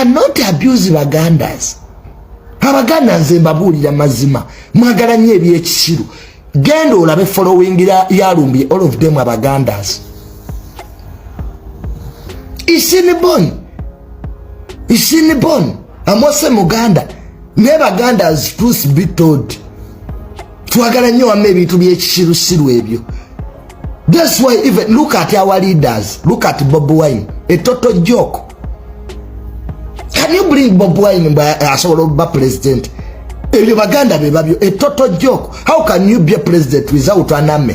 cannot abuse Bagandas. Abaganda nze mbabuulira mazima mwagala nnyo ebyekisiru genda olabe following yalumbye all of them Abagandas. Isinibon amose Muganda ne Bagandas truth be told twagala nnyo wamme ebintu byekisirusiru ebyo. That's why even look at our leaders, look at Bobiwine, a total joke. Can you bring Bobiwine as a president? Ebyo Baganda bebabyo, a total joke. How can you be a president without an army?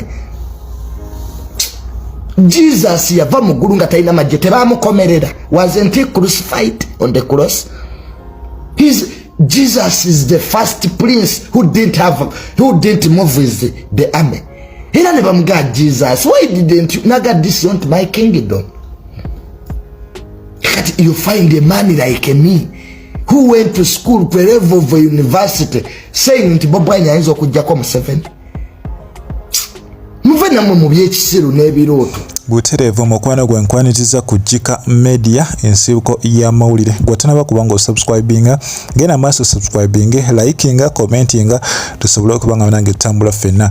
Jesus yava mu ggulu nga talina majje tebamukomerera. Wasn't he crucified on the cross? Jesus is the first prince who didn't move with the army. Era ne bamuga Jesus, why didn't you naga discount my kingdom? You find a man like me who went to school to level of university saying nti Bobiwine ayinza okujjako mu 7. Muve namwe mu byekisiru n'ebirooto. Buterevu mukwano gwe nkwaniriza ku KIKA Media ensibuko ya mawulire. Gwatanaba kubanga osubscribinga, genda maaso subscribinge, likinga, commentinga tusobole okubanga nange tutambula ffenna.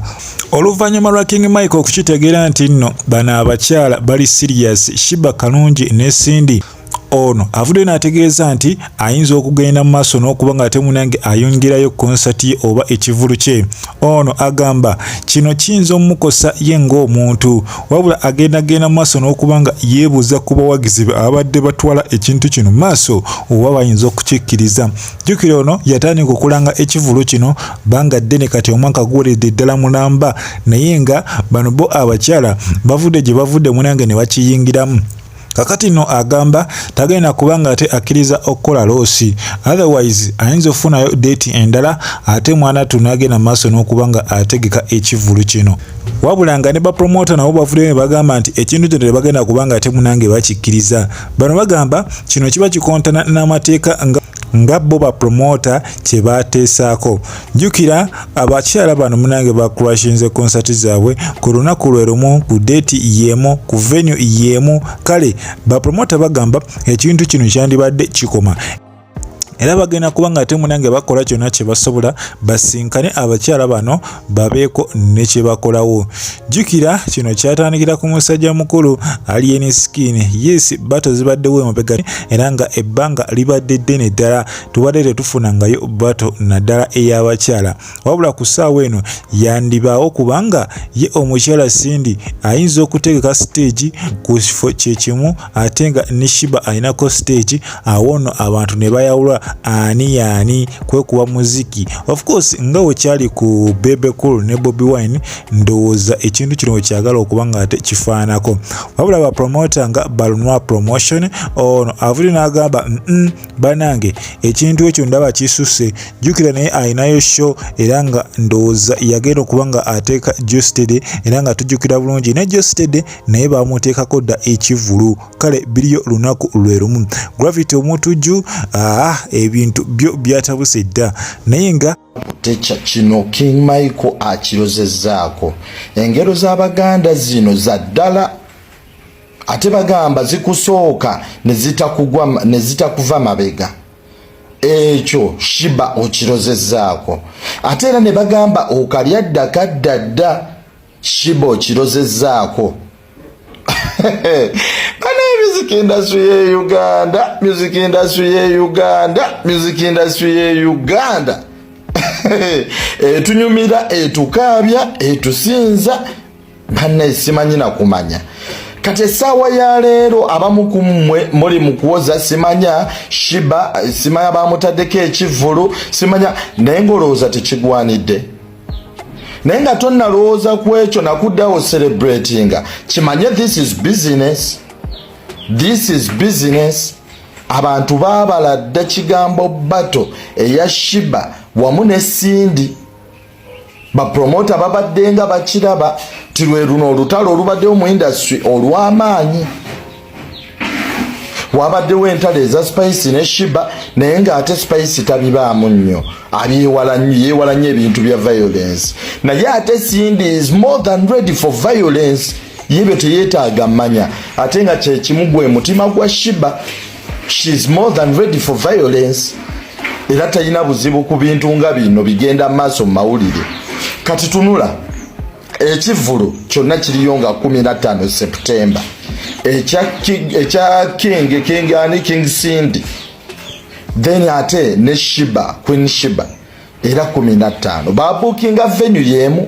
Oluvannyuma lwa King Michael okukitegeera nti nno bano abakyala bali serious, Shiba Kalungi ne Cindy ono avudde n'ategeeza nti ayinza okugenda mu maaso n'okuba nga ate munange ayongerayo konsati oba ekivulu kye. Ono agamba kino kiyinza omukosa ye ng'omuntu wabula agenda mu maaso n'okuba nga yeebuuza ku bawagizi be abadde batwala ekintu kino mu maaso oba bayinza okukikkiriza. Jjukira ono yatandika okulanga ekivulu kino banga ddene kati omwaka guweredde ddala mulamba naye nga bano bo abakyala bavudde gye bavudde munange ne bakiyingiramu. Kakati no agamba tagenda kubanga ate akkiriza okukola loosi, otherwise ayinza okufunayo date endala ate mwana tunagenda maaso n'okubanga ategeka ekivulu kino. Wabulanga ne bapromota nabo bavudde bagamba nti ekintu kino bagenda kubanga ate munange bakikkiriza. Bano bagamba kino kiba kikontana n'amateeka nga bo bapromota kye bateesaako. Jjukira abakyala bano munange bakrashinze konsati zaabwe ku lunaku lwe lumu ku date yemu ku venue yemu. Kale bapromota bagamba ekintu kino kyandibadde kikoma. Era bagenda kubanga ate munange bakola kyonna kye basobola basinkane abakyala bano babeeko ne kye bakolawo. Jjukira kino kyatandikira ku musajja mukulu Alien Skin. Yes, bato zibaddewo emabega era nga ebbanga libadde ddene ddala tubadde tetufunangayo bato naddala ey'abakyala. Wabula ku ssaawa eno yandibaawo kubanga ye omukyala Cindy ayinza okutegeka stage ku kifo kye kimu ate nga ne Shiba alinako stage awo nno abantu ne bayawula ani kwekuba muziki. Of course nga wekyali ku Bebe Cool ne Bobiwine ndowooza ekintu kino wekyagala okubanga ate kifaanako. Wabula bapromota nga Balunwa Promotion ono avudde n'agamba banange ekintu ekyo ndaba kisuse. Jjukira naye ayinayo show era nga ndowooza yagenda okubanga ateeka Jostede era nga tujjukira bulungi ne Jostede naye bamuteekako dda ekivulu. Kale biriyo lunaku lwe lumu. Gravity omutujju ebintu byo byatabuse dda naye nga techa kino King Michael akirozezzaako engero z'Abaganda zino za ddala ate bagamba zikusooka ne zitakuva mabega. Ekyo Shiba okirozezzaako ate era ne bagamba okalya ddaka ddadda Shiba okirozezzaako. Music industry ye Uganda etunyumira etukaabya etusinza banne simanyi na kumanya. Kati essaawa ya leero abamu ku mmwe muli mu kuwoza simanya Shiba simanya bamutaddeko ekivulu simanya naye ng'olowooza tekigwanidde. Naye nga tonnalowooza ku ekyo nakuddawo celebratinga kimanye this is business. Abantu baabala dda kigambo bato eya Shiba wamu ne Cindy. Bapromota babadde nga bakiraba ti lwe luno olutalo olubaddewo mu industry olw'amaanyi. Wabaddewo entalo eza Spice ne Shiba naye ng'ate Spice tabibaamu nnyo yeewala nnyo ebintu bya violence. Naye ate Cindy is more than ready for violence. Yebyo teyeetaaga mmanya ate nga kye kimu gwe mutima gwa Shiba. she's more than ready for violence. Era talina buzibu ku bintu nga bino bigenda maaso mu mawulire. Kati tunula ekivulu kyonna kiriyo nga 15 September. Ekya King Cindy. Then ate ne Shiba, Queen Shiba. Era 15. Babukinga venue yemu.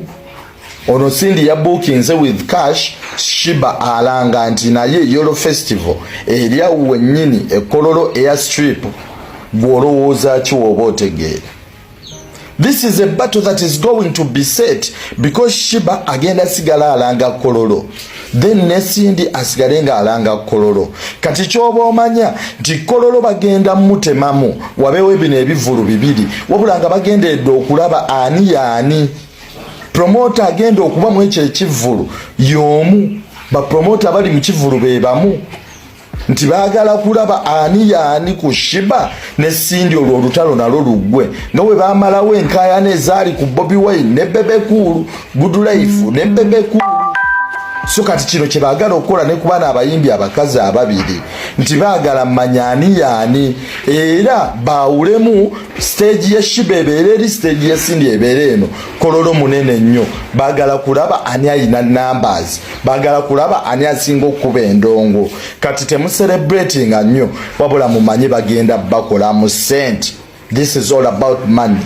Ono Cindy ya bookinze with cash. Shiba alanga nti naye Yolo Festival. Eria wenyini Kololo Airstrip. Bwolowooza ki woba otegeera. This is a battle that is going to be set because Shiba agenda sigala alanga Kololo. Then ne Cindy asigale nga alanga Kololo. Kati kyoba omanya nti Kololo bagenda mutemamu wabeewo ebino ebivulu bibiri wabula nga bagendedde okulaba ani yaani. Promoter agenda okuba mu ekyo ekivulu y'omu. Bapromota bali mu kivulu be bamu. Nti baagala kulaba ani yaani ku Shiba ne Cindy olwo olutalo nalwo luggwe nga bwe baamalawo enkaayana ezaali ku Bobiwine ne Bebe Cool, Good Life ne Bebe Cool. So kati kino kye baagala okukola ne ku baana abayimbi abakazi ababiri nti baagala mmanya ani yaani era baawulemu stage ye Shiba ebeera eri stage ye Cindy ebeera eno Kololo munene nnyo. Baagala kulaba ani ayina numbers, baagala kulaba ani asinga okuba endongo. Kati temucelebratinga nnyo wabula mumanye bagenda bakola mu sente. This is all about money.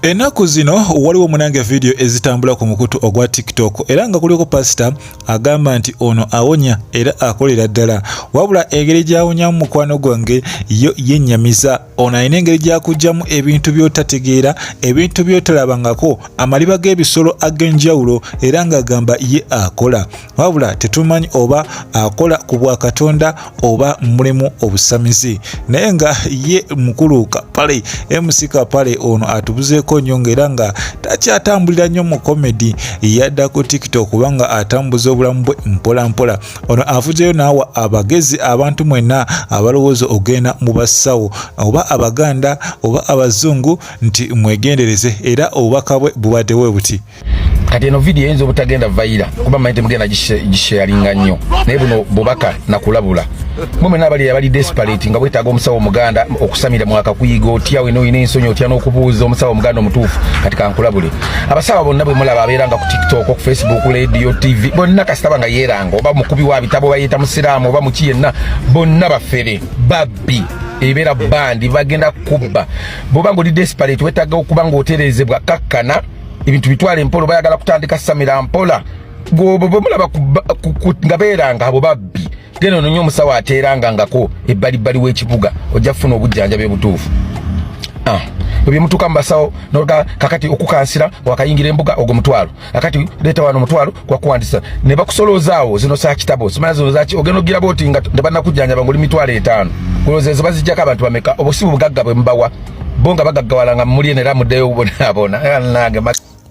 Enaku zino waliwo munange video ezitambula ku mukutu ogwa TikTok era nga kuliko pastor agamba nti ono awonya era akolera ddala wabula engeri gyawonyamu mukwano gwange yo yennyamiza. Ono ayina engeri gyakugjamu ebintu by'otategeera, ebintu by'otalabangako, amaliba g'ebisolo ag'enjawulo era ng'agamba ye akola wabula tetumanyi oba akola ku bwa Katonda oba mulimu obusamizi. Naye nga ye mukuluka pale emusika pale ono atubuzeeko nyongera nga takyatambulira nnyo mu comedy yadda ku TikTok kubanga atambuza obulamu bwe mpola mpola. Ono avuzeyo naawa abagezi abantu mwenna abalowooza ogenda mu basawo oba abaganda oba abazungu nti mwegendereze era obubaka bwe bubaddewo buti. Kati eno video yinza obutagenda vaira kuba manyite mugenda gisharinga nnyo naye buno bubaka nakulabula mwe nabali abali desperate nga bwetaaga omusawo omuganda okusamira mwaka kuyiga otya we noyina ensonyi otya n'okubuuza omusawo omuganda omutuufu kati kankulabule. Abasawo bonna bwe mulaba abeeranga ku TikTok, ku Facebook, radio, TV bonna kasitaba nga yeeranga oba mukubi wa bitabo bayita musiraamu oba muki yenna bonna bafere babbi ebeera bandi bagenda kubba. Bw'oba ng'oli desperate wetaaga okuba ng'otereezebwa kakkana ebintu bitwale mpolo bayagala kutandika samira mpola bw'omulaba nga beeranga abo babbi genda ononye omusawo ateeranga ngako ebbalibbali w'ekibuga ojja kufuna obujjanjabi obutuufu. Ebyemutuuka mu basawo kakati okukansira wakayingira embuga ogwo mutwalo kakati leeta wano mutwalo kwakuwandisa ne bakusoloozaawo zino saa kitabo simanya zino zaki ogenda ogira booti nga tebannakujjanjaba ng'oli 5,000 kulowooza ezo bazijjako abantu bameka obusibu bugagga bwe mbawa bo nga bagaggawala nga mulye nera muddeyo bonaabona nange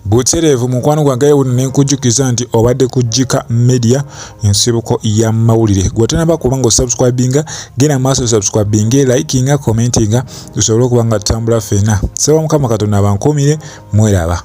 Butereevu mukwano gwange wuno nenkujjukiza nti obadde ku KIKA Media ensibuko ya mawulire. Gwatanaba kubanga subscribinga genda maaso subscribinga likinga commentinga tusobole okuba nga tutambula ffenna. Saba Mukama Katonda abankuumire mweraba.